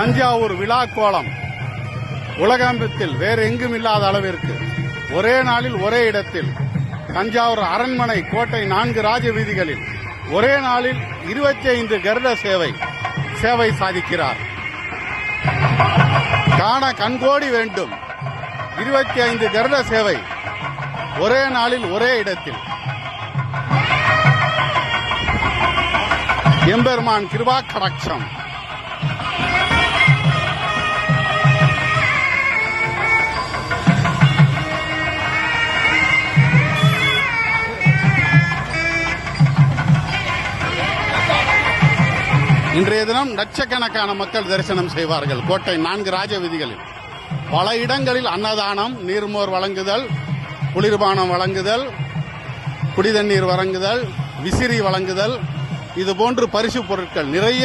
தஞ்சாவூர் விழா கோலம் உலகத்தில் வேறு எங்கும் இல்லாத அளவிற்கு ஒரே நாளில் ஒரே இடத்தில் தஞ்சாவூர் அரண்மனை கோட்டை 4 ராஜ வீதிகளில் ஒரே நாளில் 25 கருட சேவை சாதிக்கிறார். காண கண்கோடி வேண்டும். 25 கருட சேவை ஒரே நாளில் ஒரே இடத்தில். எம்பெருமான் கிருபா கடாட்சம். இன்றைய தினம் லட்சக்கணக்கான மக்கள் தரிசனம் செய்வார்கள். கோட்டை 4 ராஜ வீதிகளில் பல இடங்களில் அன்னதானம், நீர்மோர் வழங்குதல், குளிர்பானம் வழங்குதல், குடிதண்ணீர் வழங்குதல், விசிறி வழங்குதல், இதுபோன்று பரிசு பொருட்கள் நிறைய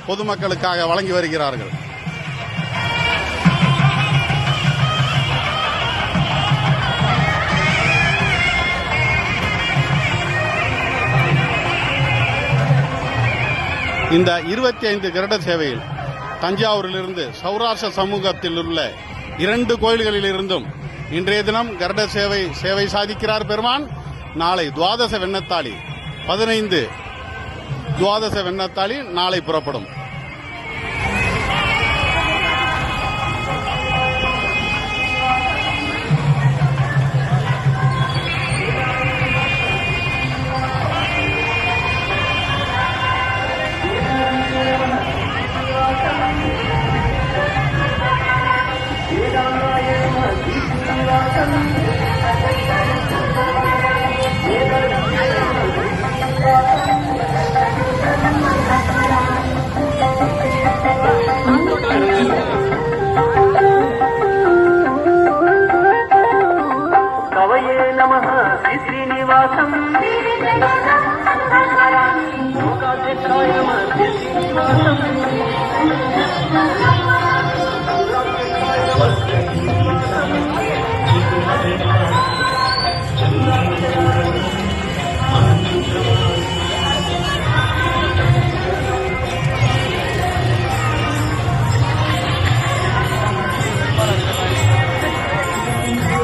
பொதுமக்களுக்காக வழங்கி வருகிறார்கள். இந்த 25 கருட சேவையில் தஞ்சாவூரிலிருந்து சௌராஷ்டிர சமூகத்தில் உள்ள 2 கோயில்களில் இருந்தும் இன்றைய தினம் கருட சேவை சாதிக்கிறார் பெருமான். நாளை துவாதச வெண்ணத்தாளி 15 துவாதச வெண்ணத்தாளி நாளை புறப்படும்.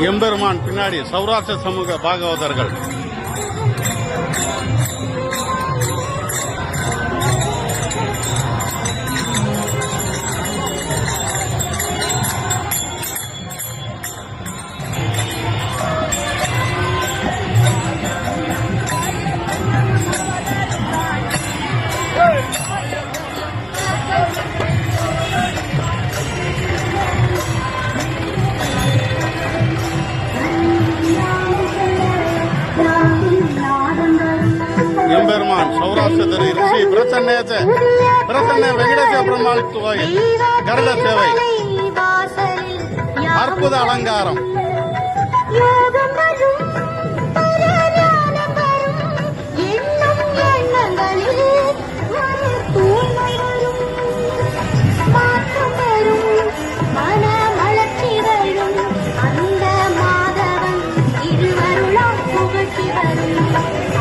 எம்பெருமான் பின்னாடி சௌராஷ்டிர சமூக பாகவதர்கள். எம்பெருமான் சௌராஷ்டிர ரிஷி பிரசன்ன வெங்கடேச பெருமாள் கோயில் கருட சேவை அற்புத அலங்காரம்.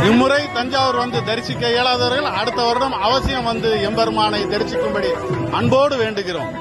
இம்முறை தஞ்சாவூர் வந்து தரிசிக்க இயலாதவர்கள் அடுத்த வருடம் அவசியம் வந்து எம்பெருமானை தரிசிக்கும்படி அன்போடு வேண்டுகிறோம்.